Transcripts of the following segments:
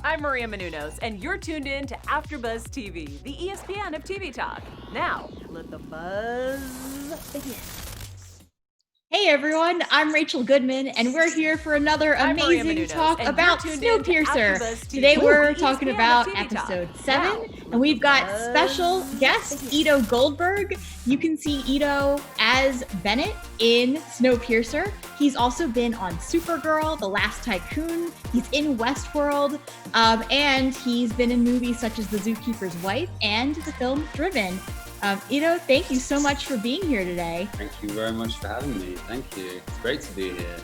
I'm Maria Menounos, and you're tuned in to AfterBuzz TV, the ESPN of TV talk. Now, let the buzz begin. Hey everyone, I'm Rachel Goodman, and we're here for another amazing talk about Snowpiercer. Today we're talking about episode 7, and we've got special guest Ito Goldberg. You can see Ito as Bennett in Snowpiercer. He's also been on Supergirl, The Last Tycoon. He's in Westworld, and he's been in movies such as The Zookeeper's Wife and the film Driven. Ito, thank you so much for being here today. Thank you very much for having me. Thank you. It's great to be here.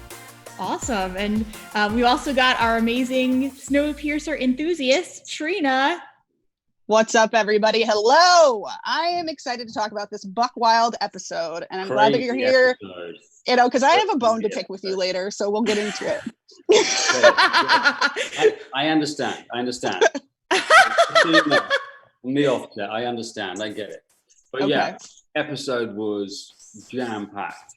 Awesome. And we also got our amazing Snowpiercer enthusiast, Trina. What's up, everybody? Hello. I am excited to talk about this buck wild episode, and I'm glad that you're here. You know, because I have a bone to pick with you later, so we'll get into it. I understand. Me off there. I understand. I get it. But okay. Yeah, episode was jam-packed.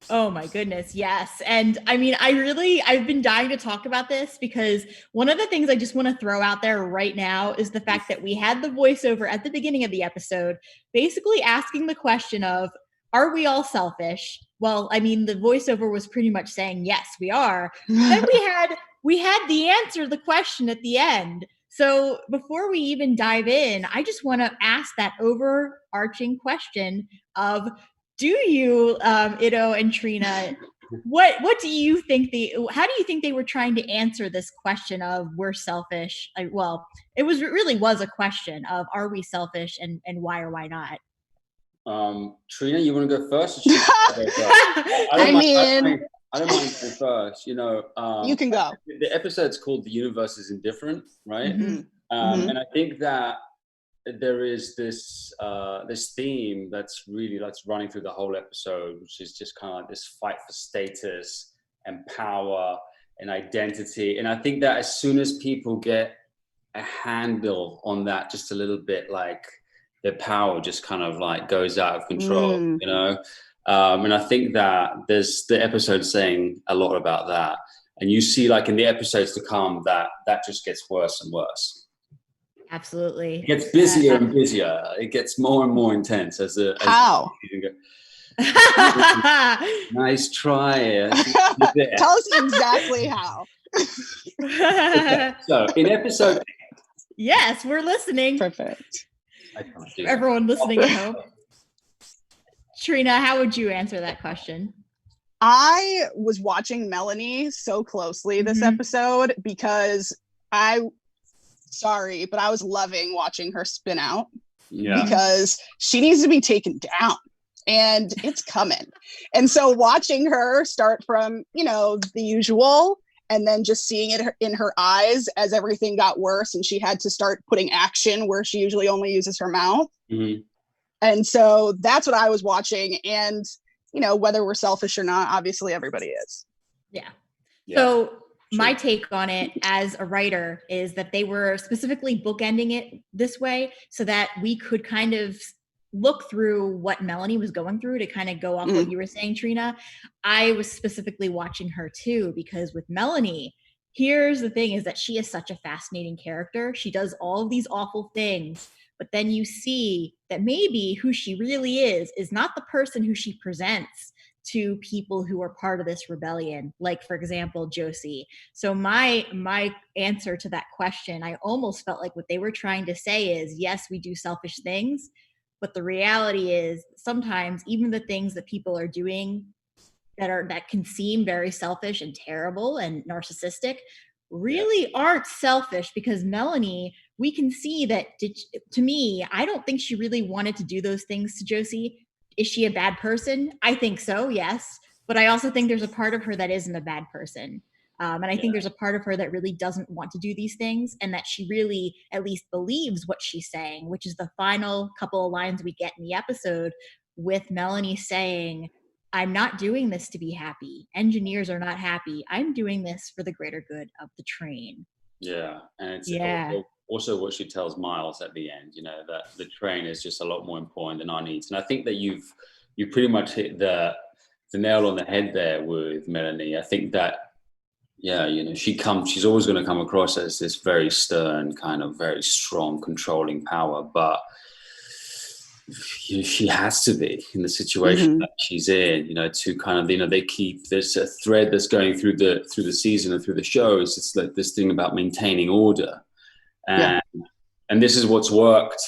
Oh my goodness, yes. And I mean, I've been dying to talk about this because one of the things I just want to throw out there right now is the fact that we had the voiceover at the beginning of the episode, basically asking the question of, are we all selfish? Well, I mean, the voiceover was pretty much saying, yes, we are. Then we had the answer to the question at the end. So before we even dive in, I just want to ask that overarching question of, do you, Ito and Trina, what do you think how do you think they were trying to answer this question of we're selfish? It really was a question of, are we selfish and why or why not? Trina, you want to go first? I don't mind going first. You know, you can go. The episode's called "The Universe is Indifferent," right? Mm-hmm. And I think that there is this theme that's running through the whole episode, which is just kind of like this fight for status and power and identity. And I think that as soon as people get a handle on that, just a little bit, like their power just kind of like goes out of control, you know. And I think that there's the episode saying a lot about that. And you see, like in the episodes to come, that just gets worse and worse. Absolutely. It gets busier and busier. It gets more and more intense as the nice try. Tell us exactly how. Okay. So in episode 8. Yes, we're listening. Perfect. Everyone listening at home. Trina, how would you answer that question? I was watching Melanie so closely this episode because I was loving watching her spin out because she needs to be taken down and it's coming. And so watching her start from, you know, the usual and then just seeing it in her eyes as everything got worse and she had to start putting action where she usually only uses her mouth. Mm-hmm. And so that's what I was watching. And, you know, whether we're selfish or not, obviously everybody is. Yeah. So my take on it as a writer is that they were specifically bookending it this way so that we could kind of look through what Melanie was going through to kind of go off what you were saying, Trina. I was specifically watching her too, because with Melanie, here's the thing is that she is such a fascinating character. She does all of these awful things. But then you see that maybe who she really is not the person who she presents to people who are part of this rebellion, like, for example, Josie. So my answer to that question, I almost felt like what they were trying to say is, yes, we do selfish things, but the reality is sometimes even the things that people are doing that can seem very selfish and terrible and narcissistic really aren't selfish, because Melanie, we can see that to me, I don't think she really wanted to do those things to Josie. Is she a bad person? I think so, yes. But I also think there's a part of her that isn't a bad person. And I think there's a part of her that really doesn't want to do these things and that she really at least believes what she's saying, which is the final couple of lines we get in the episode with Melanie saying, I'm not doing this to be happy. Engineers are not happy. I'm doing this for the greater good of the train. Yeah. And it's also what she tells Miles at the end, you know, that the train is just a lot more important than our needs. And I think that you pretty much hit the nail on the head there with Melanie. I think that she's always going to come across as this very stern, kind of very strong, controlling power, but she has to be in the situation that she's in, to kind of, they keep this a thread that's going through the season and through the shows. It's like this thing about maintaining order, and this is what's worked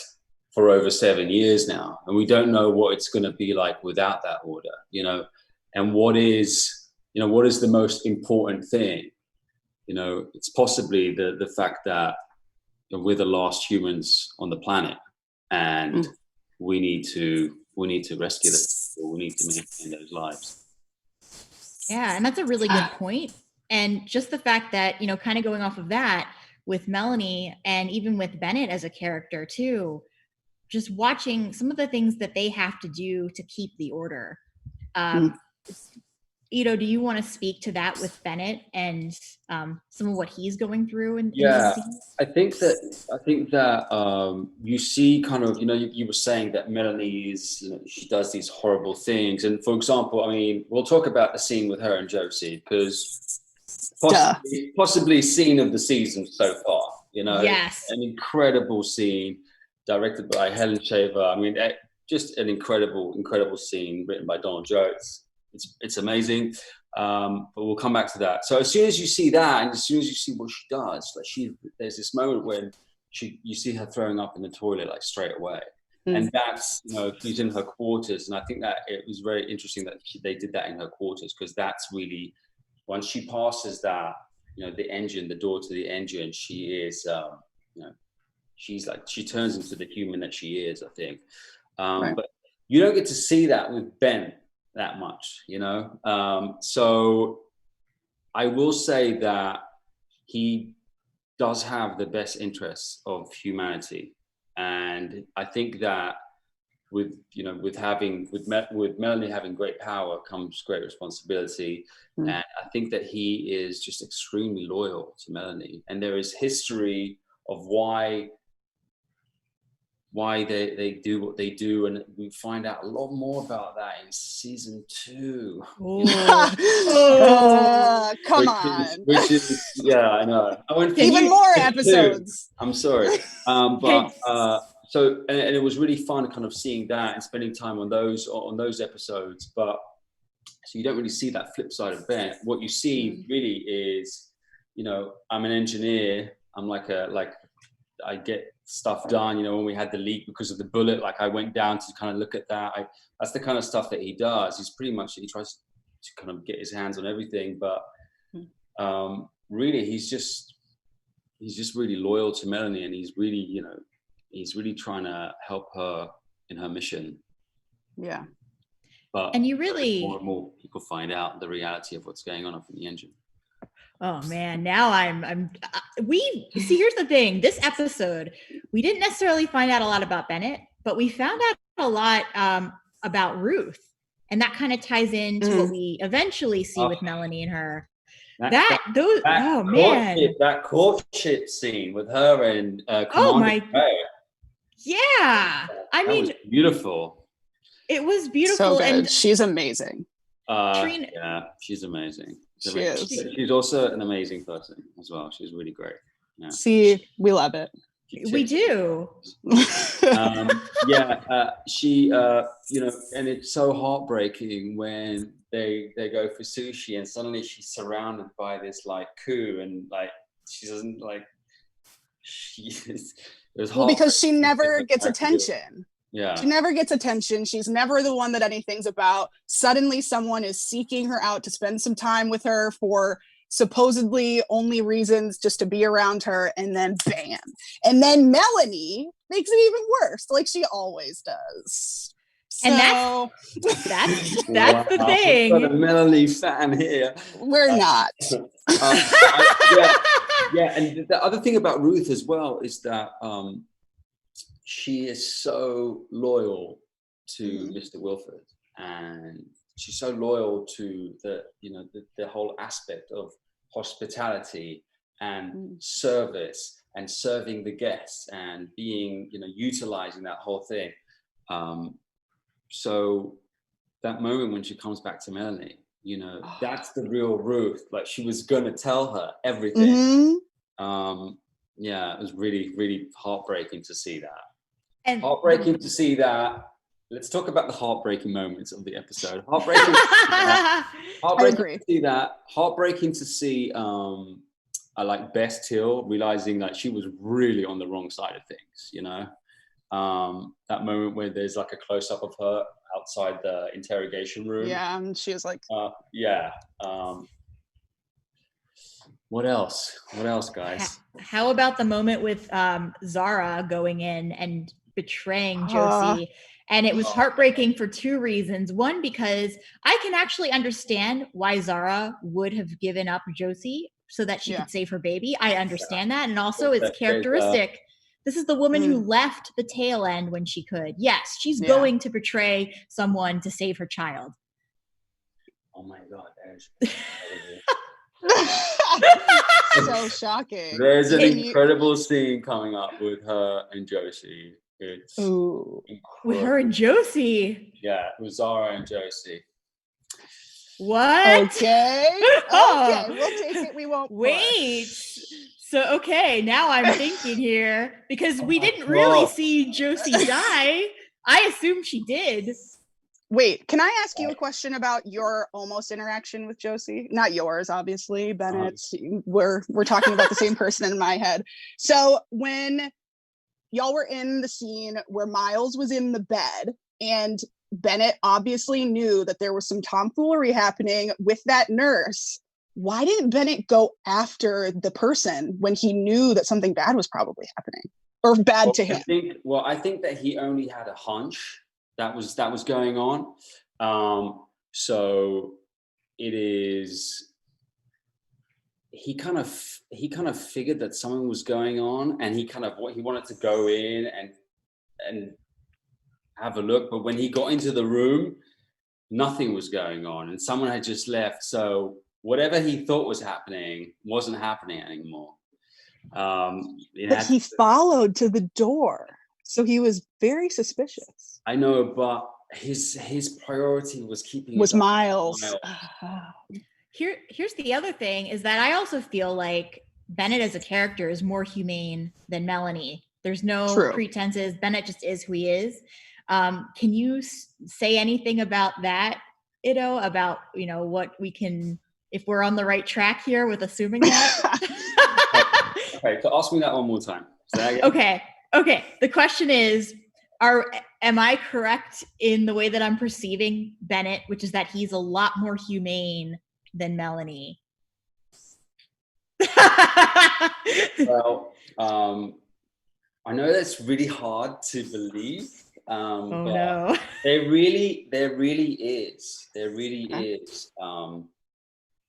for over 7 years now, and we don't know what it's going to be like without that order, and what is the most important thing. It's possibly the fact that we're the last humans on the planet, and we need to rescue them. We need to maintain those lives. Yeah, and that's a really good point. And just the fact that, kind of going off of that with Melanie and even with Bennett as a character too, just watching some of the things that they have to do to keep the order. Ito, do you want to speak to that with Bennett and some of what he's going through? In I think that you see kind of, you were saying that Melanie is, she does these horrible things. And for example, we'll talk about the scene with her and Josie, because possibly scene of the season so far, Yes. An incredible scene directed by Helen Shaver. Just an incredible scene written by Donald Jones. It's amazing, but we'll come back to that. So as soon as you see that, and as soon as you see what she does, there's this moment when you see her throwing up in the toilet straight away, and that's she's in her quarters, and I think that it was very interesting that they did that in her quarters, because that's really, once she passes that, the door to the engine, she is, she turns into the human that she is, I think, but you don't get to see that with Ben that much, so I will say that he does have the best interests of humanity, and I think that with Melanie having great power comes great responsibility, and I think that he is just extremely loyal to Melanie, and there is history of why they do what they do, and we find out a lot more about that in season 2. Come on. Which is I know. I went even more episodes. I'm sorry, but so and it was really fun kind of seeing that and spending time on those episodes. But so you don't really see that flip side of Ben. What you see really is, I'm an engineer. I'm I get stuff done, when we had the leak because of the bullet, I went down to kind of look at that. That's the kind of stuff that he does. He tries to kind of get his hands on everything, but really he's just really loyal to Melanie, and he's really trying to help her in her mission. Yeah. But and you really more and more people find out the reality of what's going on up in the engine. Oh man, now here's the thing. This episode, we didn't necessarily find out a lot about Bennett, but we found out a lot about Ruth. And that kind of ties into what we eventually see with Melanie and her. That courtship scene with her and yeah. Was beautiful. It was beautiful. So good. And she's amazing. Yeah, she's amazing. She's also an amazing person as well. She's really great. Yeah. See, we love it. We do. She and it's so heartbreaking when they go for sushi and suddenly she's surrounded by this coup, and she doesn't because she never gets attention. Yeah. She never gets attention. She's never the one that anything's about. Suddenly someone is seeking her out to spend some time with her for supposedly only reasons just to be around her, and then bam. And then Melanie makes it even worse, like she always does. And that's the thing. We've got a Melanie fan here. We're not. And the other thing about Ruth as well is that she is so loyal to Mr. Wilford, and she's so loyal to the whole aspect of hospitality and service and serving the guests and being, utilizing that whole thing. So that moment when she comes back to Melanie, that's the real Ruth. Like, she was gonna tell her everything. Yeah, it was really, really heartbreaking to see that. And heartbreaking to see that. Let's talk about the heartbreaking moments of the episode. Heartbreaking to see that. Heartbreaking to see I like Bess Till realizing that she was really on the wrong side of things, that moment where there's like a close-up of her outside the interrogation room. Yeah, and she was like, what else, guys? How about the moment with Zara going in and betraying Josie? And it was heartbreaking for two reasons. One, because I can actually understand why Zara would have given up Josie so that she could save her baby. I understand that. And also it's characteristic. This is the woman who left the tail end when she could. Yes, she's going to betray someone to save her child. Oh my God, so shocking. There's an incredible scene coming up with her and Josie. It's with her and Josie. Yeah, with Zara and Josie. What? Okay. Okay, we'll take it. We won't. Wait. So, okay, now I'm thinking here, because we didn't really see Josie die. I assume she did. Wait, can I ask you a question about your almost interaction with Josie? Not yours, obviously, Bennett. We're talking about the same person in my head. So when y'all were in the scene where Miles was in the bed and Bennett obviously knew that there was some tomfoolery happening with that nurse, why didn't Bennett go after the person when he knew that something bad was probably happening or bad to him? I think that he only had a hunch that was going on. So it is, he kind of figured that something was going on, and he wanted to go in and have a look. But when he got into the room, nothing was going on, and someone had just left. So whatever he thought was happening wasn't happening anymore. But he followed to the door, so he was very suspicious. I know, but his priority was keeping Miles. Here's the other thing, is that I also feel like Bennett as a character is more humane than Melanie. There's no pretenses. Bennett just is who he is. Can you say anything about that, Ido, about, what we can, if we're on the right track here with assuming that? Okay, so ask me that one more time. Okay. The question is, am I correct in the way that I'm perceiving Bennett, which is that he's a lot more humane than Melanie? Well, I know that's really hard to believe. No. There really is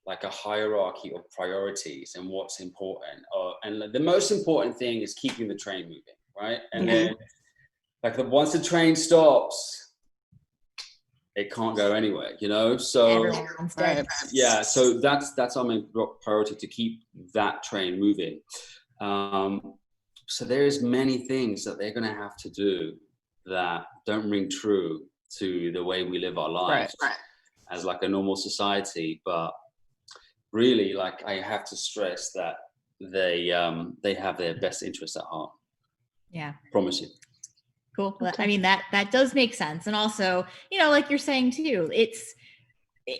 like a hierarchy of priorities and what's important. And the most important thing is keeping the train moving, right? And then, once the train stops, it can't go anywhere, So everyone's dead. Yeah, so that's our main priority, to keep that train moving. So there's many things that they're going to have to do that don't ring true to the way we live our lives as like a normal society. But really, I have to stress that they have their best interests at heart. Yeah. Promise you. Cool. Okay. I mean, that does make sense. And also, like you're saying too,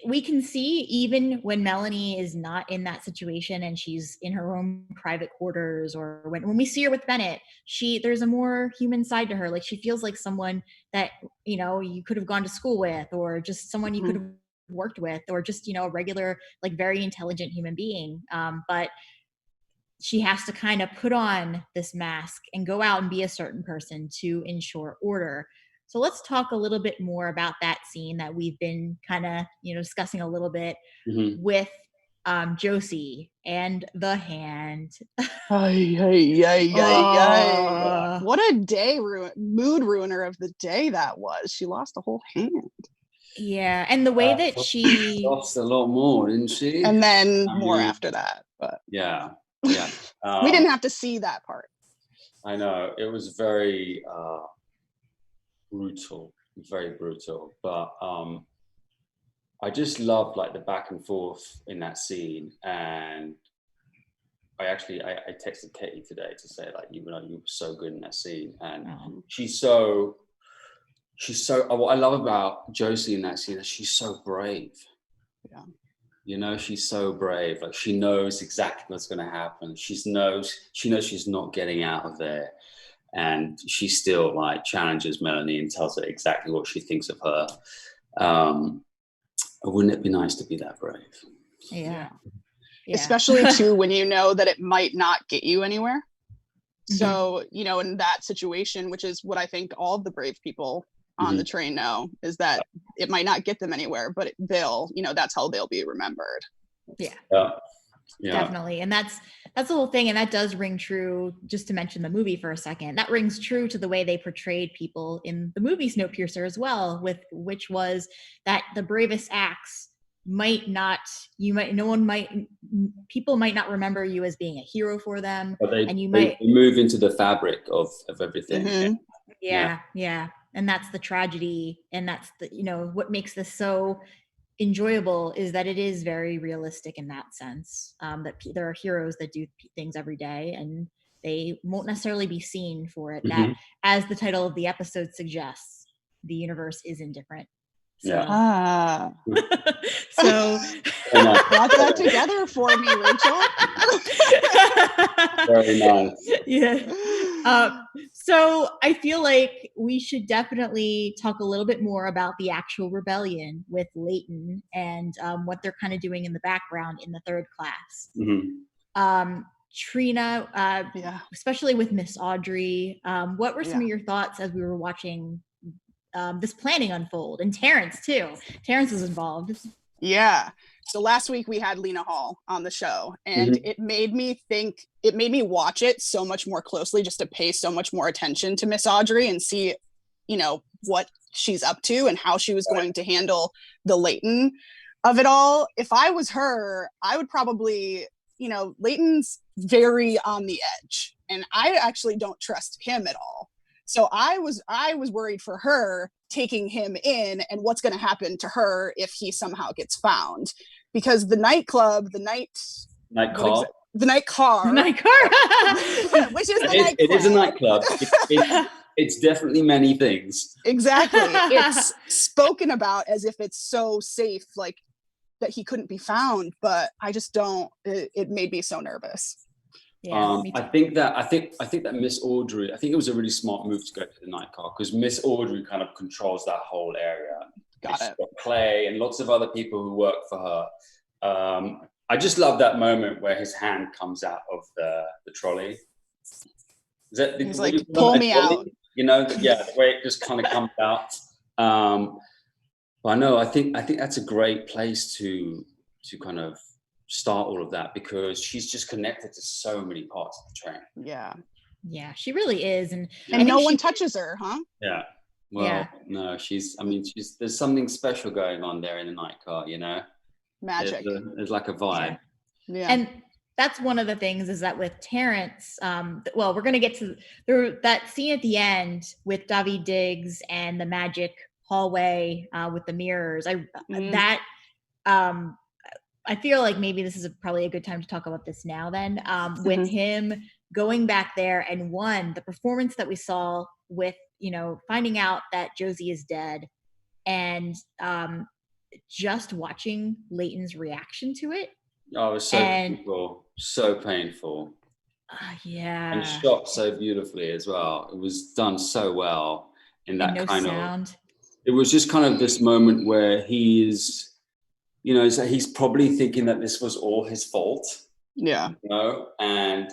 we can see even when Melanie is not in that situation and she's in her own private quarters, or when we see her with Bennett, there's a more human side to her. Like, she feels like someone that, you could have gone to school with, or just someone you could have worked with, or just, a regular, very intelligent human being. But she has to kind of put on this mask and go out and be a certain person to ensure order. So let's talk a little bit more about that scene that we've been kind of, discussing a little bit with Josie and the hand. What a mood ruiner of the day that was. She lost the whole hand. Yeah, and the way that she lost a lot more, didn't she? And then more after that, but yeah. We didn't have to see that part. I know, it was very brutal, but I just love like the back and forth in that scene. And I texted Katie today to say like, you were so good in that scene. And she's so, what I love about Josie in that scene is she's so brave. Yeah. You know, she's so brave. Like she knows exactly what's going to happen. She knows she's not getting out of there. And she still like challenges Melanie and tells her exactly what she thinks of her. Wouldn't it be nice to be that brave? Yeah. Especially too when you know that it might not get you anywhere. So, you know, in that situation, which is what I think all of the brave people on the train know, is that it might not get them anywhere, but that's how they'll be remembered. Yeah. Definitely. And that's the whole thing. And that does ring true, just to mention the movie for a second, that rings true to the way they portrayed people in the movie Snowpiercer as well, which was that the bravest acts people might not remember you as being a hero for them. But and you might move into the fabric of everything. Yeah. And that's the tragedy. And that's what makes this so enjoyable is that it is very realistic in that sense, that there are heroes that do things every day and they won't necessarily be seen for it. That, as the title of the episode suggests, the universe is indifferent. So, so brought that together for me, Rachel. Very nice. Yeah. So I feel like we should definitely talk a little bit more about the actual rebellion with Layton and what they're kind of doing in the background in the third class. Trina, especially with Miss Audrey, what were some of your thoughts as we were watching this planning unfold? And Terrence too. Terrence was involved. Yeah. So last week we had Lena Hall on the show, and it made me watch it so much more closely, just to pay so much more attention to Miss Audrey and see, what she's up to and how she was going to handle the Layton of it all. If I was her, I would probably, Layton's very on the edge, and I actually don't trust him at all. So I was worried for her taking him in and what's going to happen to her if he somehow gets found, because the night car, which is the nightclub. It is a nightclub. It's definitely many things. Exactly. It's spoken about as if it's so safe, like that he couldn't be found, but I just don't. It made me so nervous. Yeah, I think that Miss Audrey, I think it was a really smart move to go to the night car, because Miss Audrey kind of controls that whole area. Got it. Clay and lots of other people who work for her. I just love that moment where his hand comes out of the trolley. He's like, pull me out. The way it just kind of comes out. But I think that's a great place to kind of start all of that, because she's just connected to so many parts of the train. Yeah, she really is. And no one touches her, huh? Yeah. Well, no, there's something special going on there in the night car, Magic. There's like a vibe. Yeah. And that's one of the things, is that with Terrence, we're going to get to that scene at the end with Daveed Diggs and the magic hallway with the mirrors. I feel like maybe this is probably a good time to talk about this now then, with him going back there, and the performance that we saw with, finding out that Josie is dead, and just watching Layton's reaction to it. Oh, it was so painful. Yeah. And shot so beautifully as well. It was done so well in that sound. It was just kind of this moment where he's probably thinking that this was all his fault. Yeah. And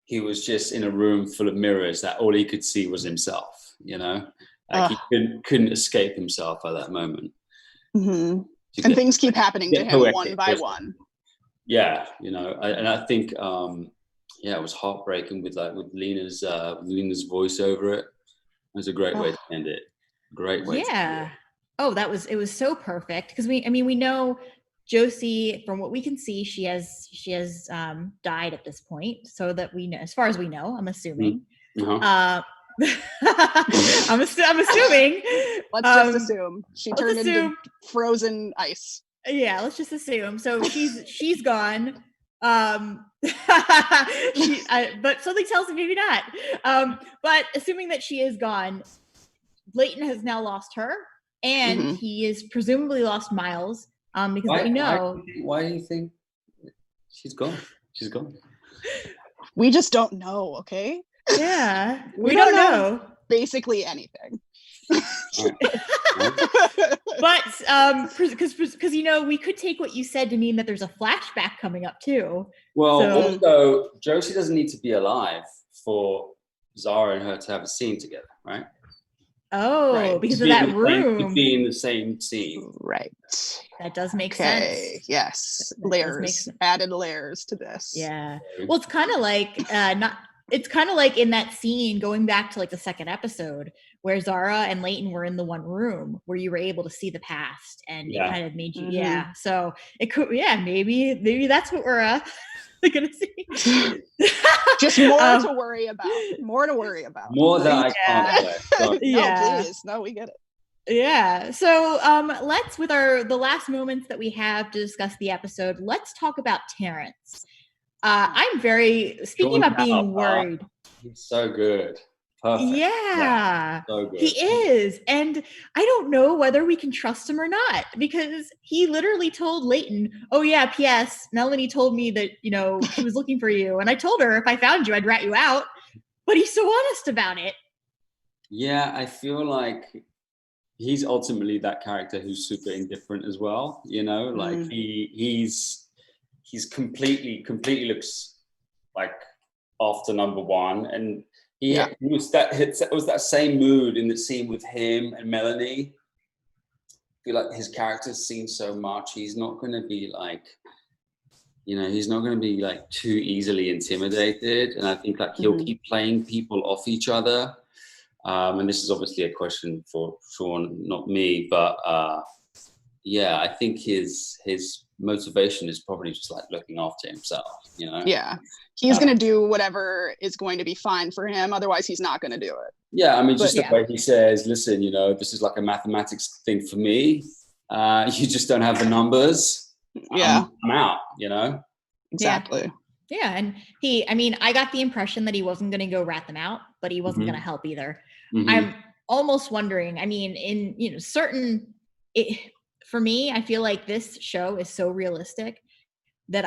he was just in a room full of mirrors that all he could see was himself, He couldn't escape himself at that moment. And things keep happening to him one by one. Yeah, and I think it was heartbreaking with Lena's voice over it. It was a great way to end it. Great way. Yeah. It was so perfect, because we know Josie, from what we can see, she has died at this point, so that we know, as far as we know, I'm assuming. I'm assuming. Let's just assume she turned into frozen ice. Yeah, let's just assume. So she's gone. But something tells me maybe not. But assuming that she is gone, Layton has now lost her, and he is presumably lost Miles. Because we know. Why do you think she's gone? She's gone. We just don't know. Okay. Yeah, we don't know basically anything. But because we could take what you said to mean that there's a flashback coming up too. Well, also Josie doesn't need to be alive for Zara and her to have a scene together, right? Oh, right. Because of that room. To be in the same scene. Right. That does make sense. Yes. Layers. Added layers to this. Yeah. Well, it's kind of like it's kind of like in that scene going back to like the second episode where Zara and Layton were in the one room where you were able to see the past and it kind of made you so it could maybe that's what we're gonna see. Just more to worry about. More than I can't say. No, please. No, we get it. Yeah. So let's, with the last moments that we have to discuss the episode, let's talk about Terrence. I'm speaking about being worried. He's so good. Perfect. Yeah. So good. He is. And I don't know whether we can trust him or not, because he literally told Layton, oh yeah, P.S. Melanie told me that, she was looking for you. And I told her if I found you, I'd rat you out. But he's so honest about it. Yeah, I feel like he's ultimately that character who's super indifferent as well. Like he's completely looks like after number one, and it was that same mood in the scene with him and Melanie. I feel like his character's seen so much. He's not going to be like, he's not going to be like too easily intimidated, and I think like he'll keep playing people off each other. And this is obviously a question for Sean, not me, but I think his motivation is probably just like looking after himself, Yeah, he's going to do whatever is going to be fine for him. Otherwise, he's not going to do it. Yeah, I mean, just the way he says, listen, this is like a mathematics thing for me. You just don't have the numbers. Yeah. I'm out, Exactly. Yeah, and I got the impression that he wasn't going to go rat them out, but he wasn't going to help either. I'm almost wondering, for me, I feel like this show is so realistic that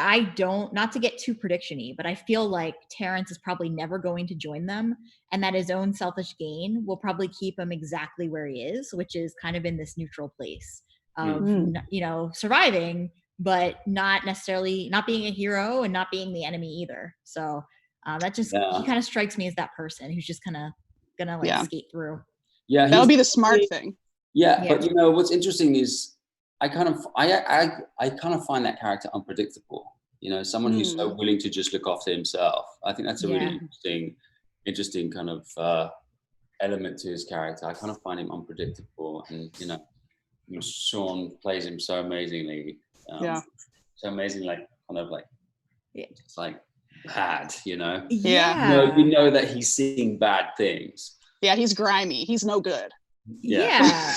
not to get too prediction-y, but I feel like Terrence is probably never going to join them, and that his own selfish gain will probably keep him exactly where he is, which is kind of in this neutral place of, surviving, but not necessarily not being a hero and not being the enemy either. So that just, he kind of strikes me as that person who's just kind of gonna skate through. Yeah, that would be the smart thing. Yeah, but what's interesting is I kind of find that character unpredictable. Someone who's so willing to just look after himself. I think that's a really interesting kind of element to his character. I kind of find him unpredictable, and Sean plays him so amazingly. So amazing, like kind of like it's like bad, Yeah. We know that he's seeing bad things. Yeah, he's grimy. He's no good. Yeah.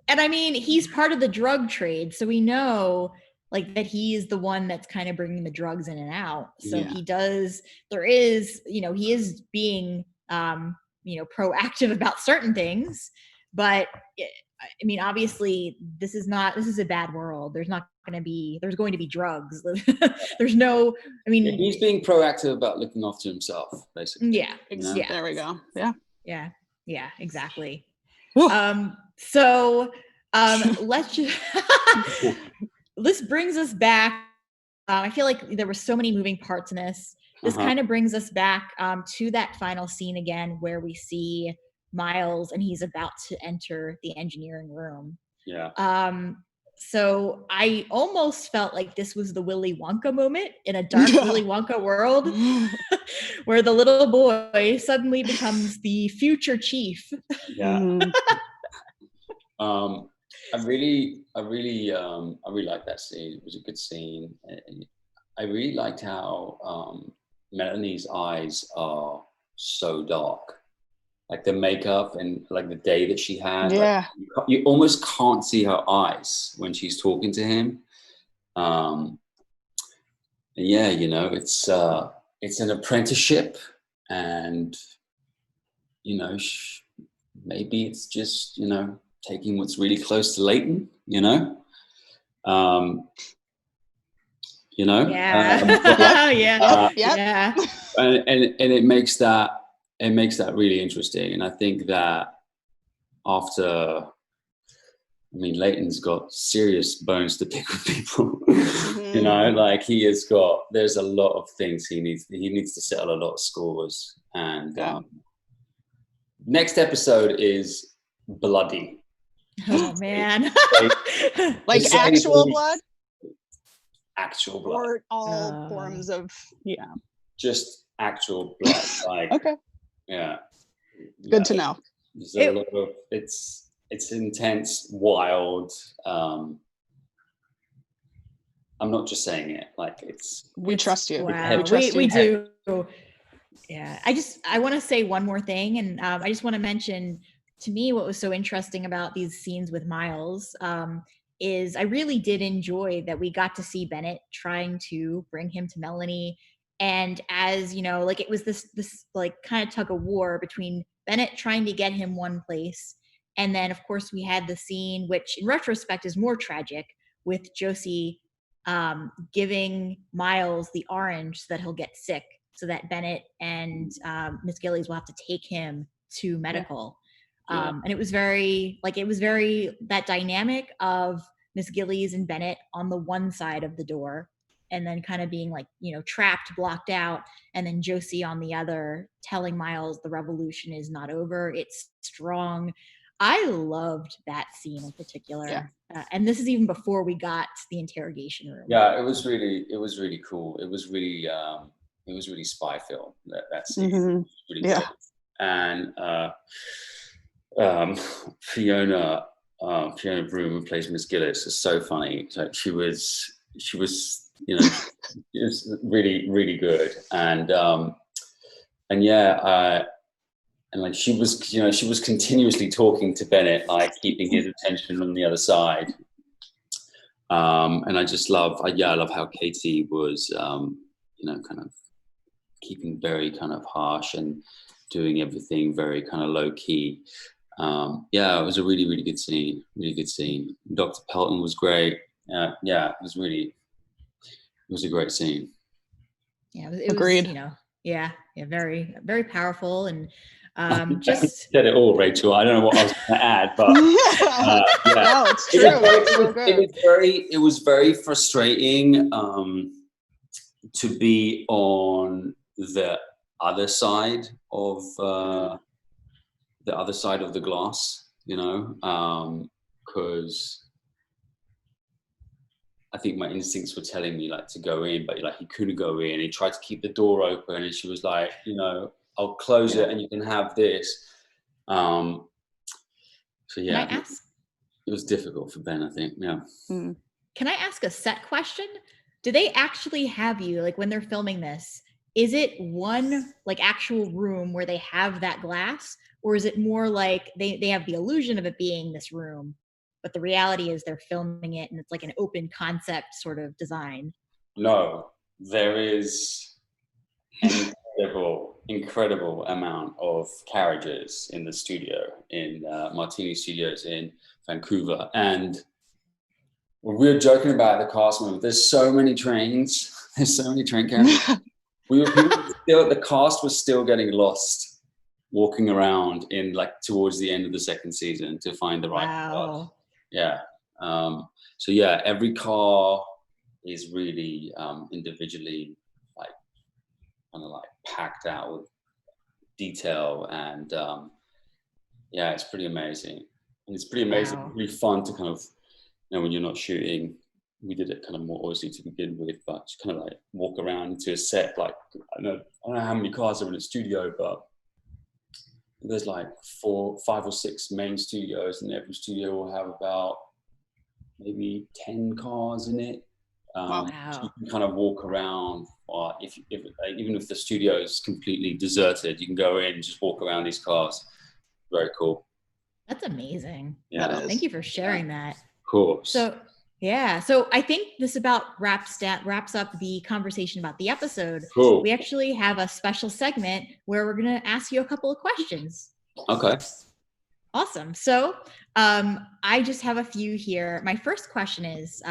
And he's part of the drug trade, so we know like that he's the one that's kind of bringing the drugs in and out. So he is being proactive about certain things, but obviously this is a bad world. There's going to be drugs. There's no, he's being proactive about looking after himself, basically. Yeah. Yeah. There we go. Yeah, exactly. So let's just this brings us back. I feel like there were so many moving parts in this. This kind of brings us back to that final scene again where we see Miles and he's about to enter the engineering room. Yeah. So I almost felt like this was the Willy Wonka moment in a dark Willy Wonka world where the little boy suddenly becomes the future chief. Yeah. I really liked that scene. It was a good scene. I really liked how Melanie's eyes are so dark. like the makeup and like the day that she had. Yeah. Like, you almost can't see her eyes when she's talking to him. And yeah, you know, it's an apprenticeship, and you know, maybe it's just, you know, taking what's really close to Layton, you know. You know, yeah, yeah. And it makes that really interesting. And I think that after, I mean, Layton's got serious bones to pick with people. You know, like there's a lot of things he needs to settle a lot of scores. And next episode is bloody. Oh man. Like actual blood? Actual blood. Or all forms of, just actual blood. Like, okay. Yeah. Good to know. There's a lot of, it's intense, wild. I'm not just saying it, like we trust you. Wow. We do. Yeah. I want to say one more thing, and I just want to mention, to me, what was so interesting about these scenes with Miles is I really did enjoy that we got to see Bennett trying to bring him to Melanie. And as you know, like it was this like kind of tug of war between Bennett trying to get him one place. And then of course we had the scene, which in retrospect is more tragic, with Josie giving Miles the orange so that he'll get sick, so that Bennett and Miss Gillies will have to take him to medical. And it was very that dynamic of Miss Gillies and Bennett on the one side of the door, and then kind of being like, you know, trapped, blocked out, and then Josie on the other telling Miles the revolution is not over, it's strong. I loved that scene in particular. And this is even before we got to the interrogation room. Yeah, it was really cool. It was really spy film, that scene. Really good. And Fiona Broome, who plays Miss Gillis, is so funny. Like she was, you know, it was really, really good. And like she was continuously talking to Bennett, like keeping his attention on the other side. And I just love how Katie was, you know, kind of keeping very kind of harsh and doing everything very kind of low key. It was a really, really good scene. Really good scene. Dr. Pelton was great. It was a great scene. Yeah, it agreed. Was, you know, very, very powerful. And just said it all, Rachel. I don't know what I was going to add, but no, it's true. It was very frustrating to be on the other side of the glass, you know, because I think my instincts were telling me like to go in, but like he couldn't go in. He tried to keep the door open, and she was like, you know, I'll close it and you can have this. So yeah, it was difficult for Ben, I think. Yeah. Can I ask a set question? Do they actually have you, like when they're filming this, is it one like actual room where they have that glass, or is it more like they have the illusion of it being this room, but the reality is they're filming it and it's like an open concept sort of design? No, there is an incredible amount of carriages in the studio, in Martini Studios in Vancouver. And we were joking about the cast member. There's so many trains. There's so many train carriages. The cast was still getting lost walking around in like towards the end of the second season to find the right cars. Yeah. So yeah, every car is really individually like kind of like packed out with detail, and it's pretty amazing. And it's pretty amazing. Wow. Really fun to kind of, you know, when you're not shooting. We did it kind of more obviously to begin with, but just kind of like walk around into a set. Like I don't know how many cars are in a studio, but there's like 5 or 6 main studios, and every studio will have about maybe 10 cars in it. Wow. So you can kind of walk around, or even if the studio is completely deserted, you can go in and just walk around these cars. very cool. That's amazing. Yeah. Thank you for sharing that. Of course. So I think this about wraps up the conversation about the episode. Cool. We actually have a special segment where we're going to ask you a couple of questions. Okay. Awesome. So I just have a few here. My first question is,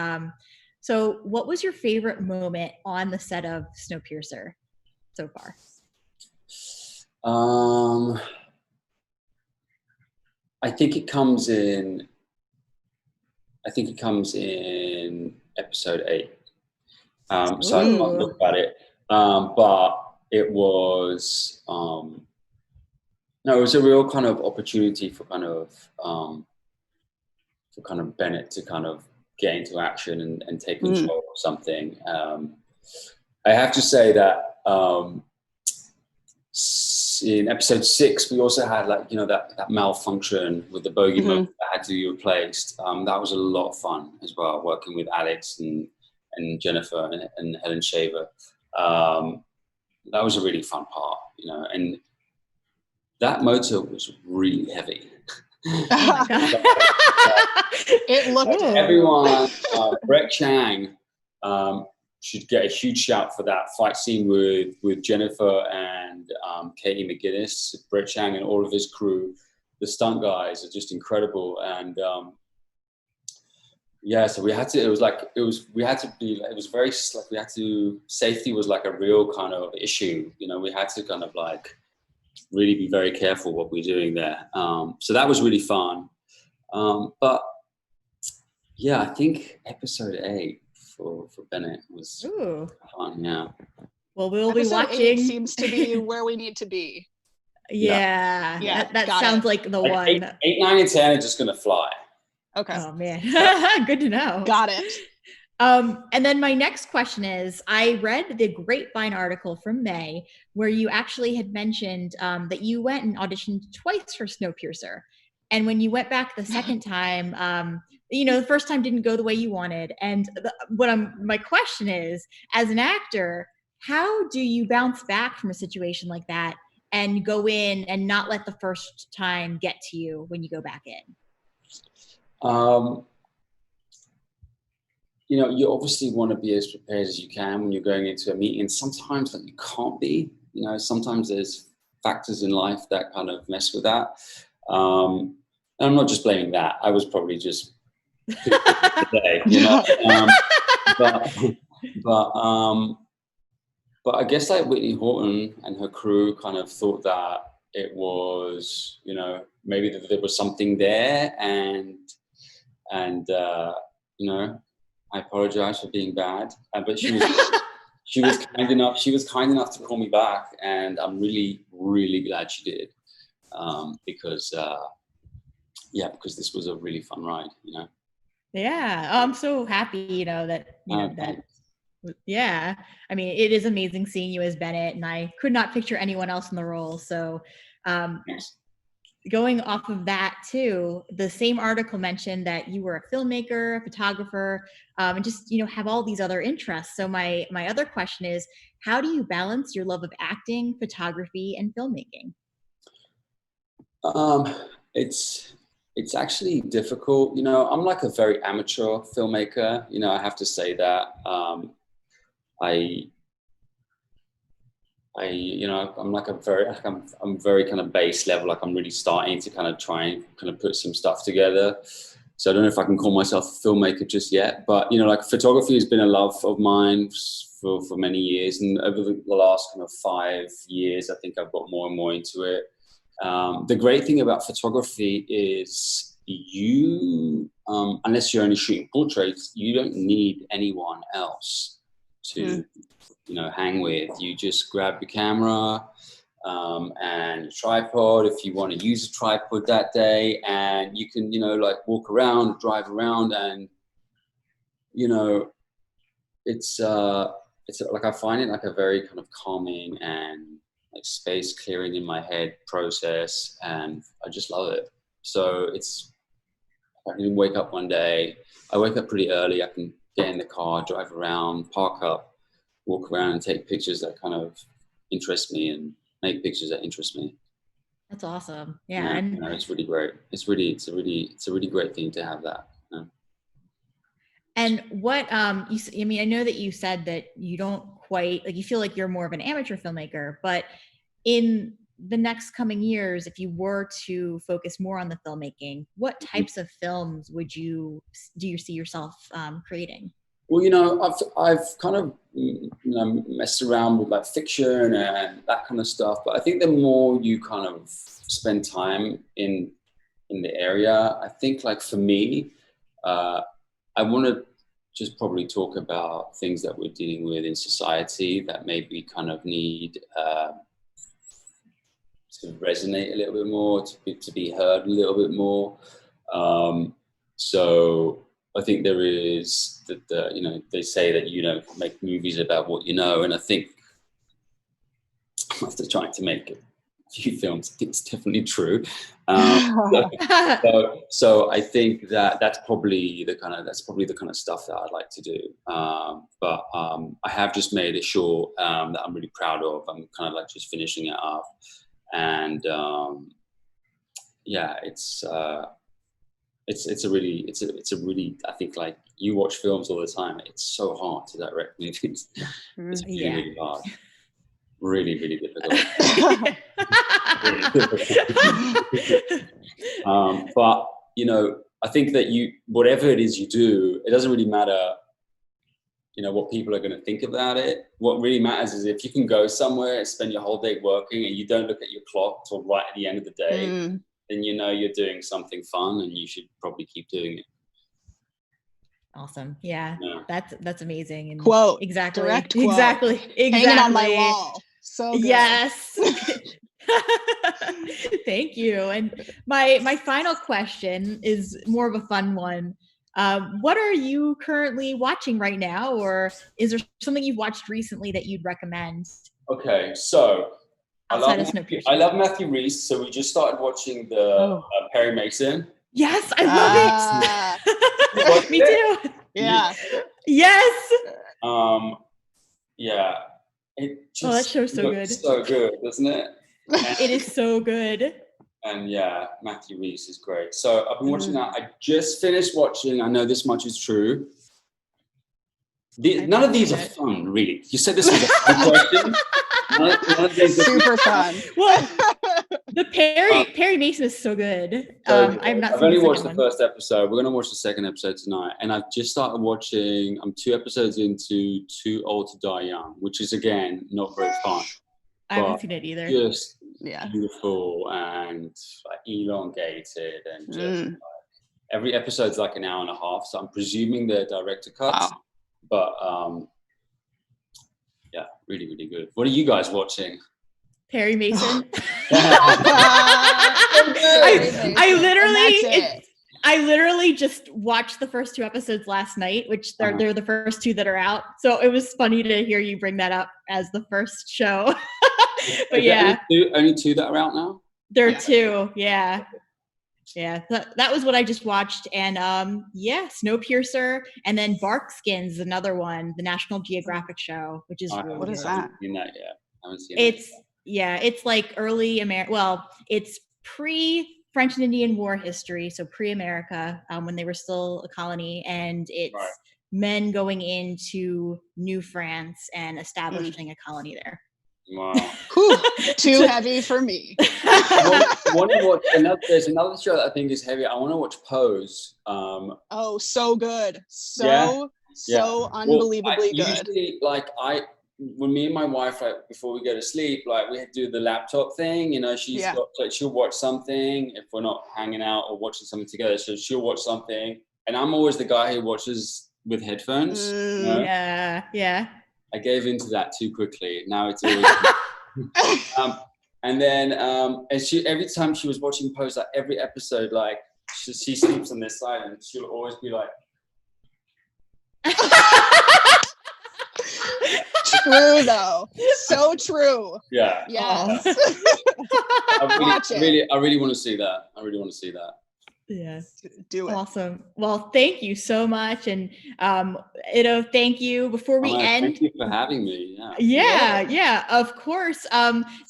so what was your favorite moment on the set of Snowpiercer so far? I think it comes in episode 8. So I can't look at it. But it was it was a real kind of opportunity for kind of Bennett to kind of get into action and take control of something. I have to say that in episode 6, we also had that malfunction with the bogey motor that had to be replaced. That was a lot of fun as well, working with Alex and Jennifer and Helen Shaver. That was a really fun part, and that motor was really heavy. Oh my God. It looked everyone. Brett Chang should get a huge shout for that fight scene with Jennifer and Katie McGinnis. Brett Chang and all of his crew, the stunt guys, are just incredible. And so we had to. Safety was like a real kind of issue. We had to kind of like really be very careful what we're doing there. So that was really fun. But yeah, I think episode 8 for Bennett was fun. Yeah. Well, we'll episode be watching. 8 seems to be where we need to be. Yeah. That sounds like the one. 8, 9, and 10 are just gonna fly. Okay. Oh man, good to know. Got it. And then my next question is, I read the Grapevine article from May where you actually had mentioned that you went and auditioned twice for Snowpiercer. And when you went back the second time, the first time didn't go the way you wanted. And my question is, as an actor, how do you bounce back from a situation like that and go in and not let the first time get to you when you go back in? You obviously want to be as prepared as you can when you're going into a meeting. Sometimes you can't be. Sometimes there's factors in life that kind of mess with that. And I'm not just blaming that. I was probably just today, but I guess like Whitney Horton and her crew kind of thought that it was, maybe that there was something there, and I apologize for being bad, but she was kind enough. She was kind enough to call me back, and I'm really, really glad she did, because this was a really fun ride. Yeah, I'm so happy, that Yeah, I mean, it is amazing seeing you as Bennett, and I could not picture anyone else in the role. So, going off of that too, the same article mentioned that you were a filmmaker, a photographer, and just have all these other interests. So my other question is, how do you balance your love of acting, photography, and filmmaking? It's actually difficult. I'm like a very amateur filmmaker. I have to say that. I'm very kind of base level. Like I'm really starting to kind of try and kind of put some stuff together. So I don't know if I can call myself a filmmaker just yet, but like photography has been a love of mine for many years. And over the last kind of 5 years, I think I've got more and more into it. The great thing about photography is unless you're only shooting portraits, you don't need anyone else to hang with. You just grab your camera and your tripod if you want to use a tripod that day, and you can walk around, drive around, and it's like I find it like a very kind of calming and like space clearing in my head process, and I just love it. So I can wake up one day, I wake up pretty early, I can get in the car, drive around, park up, walk around and take pictures that kind of interest me and make pictures that interest me. That's awesome. Yeah. Yeah, And no, it's really great. It's a really great thing to have that. Yeah. And what I mean, I know that you said that you don't quite like, you feel like you're more of an amateur filmmaker, but in the next coming years, if you were to focus more on the filmmaking, what types of films do you see yourself creating? Well, I've kind of messed around with like fiction and that kind of stuff, but I think the more you kind of spend time in the area, I think like for me, I want to just probably talk about things that we're dealing with in society that maybe kind of need to resonate a little bit more, to be heard a little bit more. So I think there is that they say that make movies about what you know, and I think after trying to make a few films, I think it's definitely true. So I think that's probably the kind of stuff that I'd like to do. But I have just made a short that I'm really proud of. I'm kind of like just finishing it up, and it's a really I think like you watch films all the time. It's so hard to direct movies. It's really hard. Really, really difficult. But I think that whatever it is you do, it doesn't really matter what people are going to think about it. What really matters is if you can go somewhere and spend your whole day working and you don't look at your clock till right at the end of the day, then you're doing something fun and you should probably keep doing it. Awesome. Yeah. That's amazing. And quote. Exactly. Direct quote. Exactly. Hanging on my wall. So good. Yes. Thank you. And my final question is more of a fun one. What are you currently watching right now, or is there something you've watched recently that you'd recommend? Okay, so I love Matthew Rhys. So we just started watching the Perry Mason. Yes, I love it. Me too. Yeah. Yes. Yeah. It just that show's so good. So good, doesn't it? It is so good. And yeah, Matthew Rhys is great. So I've been watching that. I just finished watching, I know this much is true. None of these are fun, really. You said this was a fun question. None of these are super fun. Well, the Perry Mason is so good. I've only watched the first episode. We're going to watch the second episode tonight. And I've just started watching, I'm 2 episodes into Too Old to Die Young, which is, again, not very fun. I haven't seen it either. Just beautiful and like elongated, and just every episode's like an hour and a half. So I'm presuming they're director cuts, but really, really good. What are you guys watching? Perry Mason. I literally just watched the first 2 episodes last night, which they're the first 2 that are out. So it was funny to hear you bring that up as the first show. But only 2 that are out now? There are 2, yeah. Yeah, that was what I just watched. And Snowpiercer, and then Barksins, another one, the National Geographic show, which is really what good. is that? I haven't seen that yet. I haven't seen it. It's like early America. Well, it's pre-French and Indian War history, so pre-America, when they were still a colony, and it's men going into New France and establishing a colony there. Wow. Cool. Too heavy for me. There's another show that I think is heavy. I want to watch Pose. So good. So unbelievably good. Usually, when me and my wife, before we go to sleep, we do the laptop thing. She'll watch something if we're not hanging out or watching something together. So she'll watch something, and I'm always the guy who watches with headphones. Yeah. I gave into that too quickly. Now it's always and then and she, every time she was watching Pose, every episode, she sleeps on this side, and she'll always be like. True though, so true. Yeah. Yes. I really want to see that. Yeah. Do it. Awesome. Well, thank you so much. And thank you. Before we end. Thank you for having me. Yeah, of course.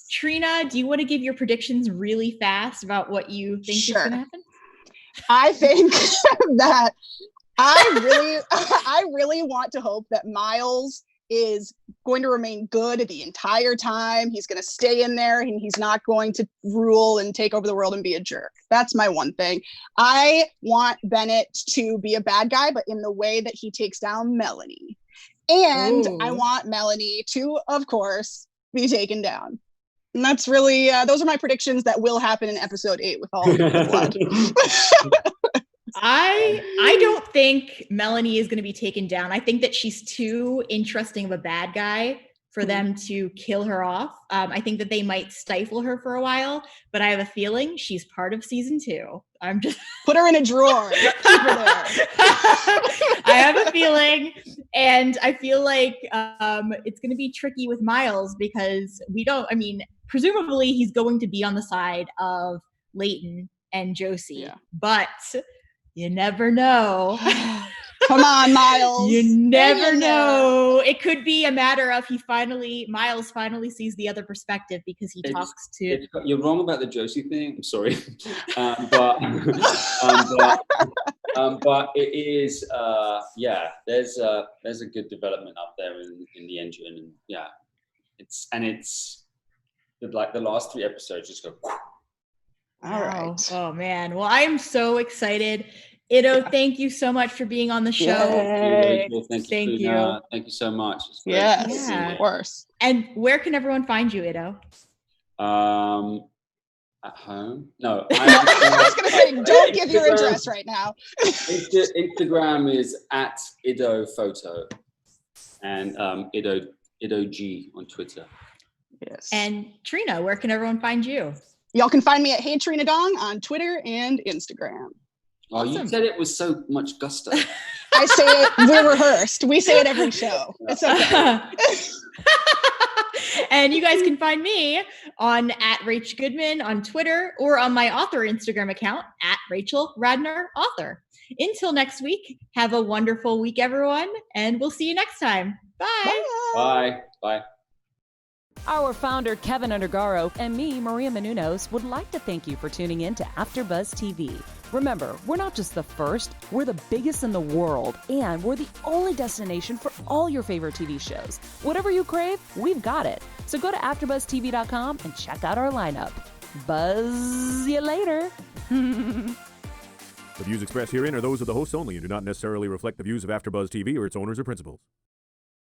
Trina, do you want to give your predictions really fast about what you think is going to happen? I think that I really want to hope that Miles is going to remain good the entire time. He's going to stay in there and he's not going to rule and take over the world and be a jerk. That's my one thing. I want Bennett to be a bad guy, but in the way that he takes down Melanie. And I want Melanie to, of course, be taken down. And that's really, those are my predictions that will happen in episode 8 with all of the blood. I don't think Melanie is going to be taken down. I think that she's too interesting of a bad guy for them to kill her off. I think that they might stifle her for a while, but I have a feeling she's part of season 2. I'm just put her in a drawer. Keep her there. I have a feeling, and I feel like it's going to be tricky with Miles because presumably he's going to be on the side of Layton and Josie, but you never know. Come on, Miles. You never know. It could be a matter of Miles finally sees the other perspective because he talks to. You're wrong about the Josie thing. I'm sorry, but it is. There's a good development up there in the engine, and it's like the last 3 episodes just go. All right. Oh man. Well, I am so excited. Ido, thank you so much for being on the show. Thank you. Thank you so much. Yes, of course. And where can everyone find you, Ido? At home? No. I was going to say, don't give your address right now. Instagram is at Ido Photo and Ido G on Twitter. Yes. And Trina, where can everyone find you? Y'all can find me at Hey Trina Dong on Twitter and Instagram. Oh, awesome. You said it with so much gusto. I say it, we're rehearsed. We say it every show. It's okay. And you guys can find me on @Rach Goodman on Twitter or on my author Instagram account @Rachel Radner Author. Until next week, have a wonderful week, everyone, and we'll see you next time. Bye. Bye. Bye. Our founder, Kevin Undergaro, and me, Maria Menounos, would like to thank you for tuning in to AfterBuzz TV. Remember, we're not just the first, we're the biggest in the world, and we're the only destination for all your favorite TV shows. Whatever you crave, we've got it. So go to AfterBuzzTV.com and check out our lineup. Buzz you later. The views expressed herein are those of the hosts only and do not necessarily reflect the views of AfterBuzz TV or its owners or principals.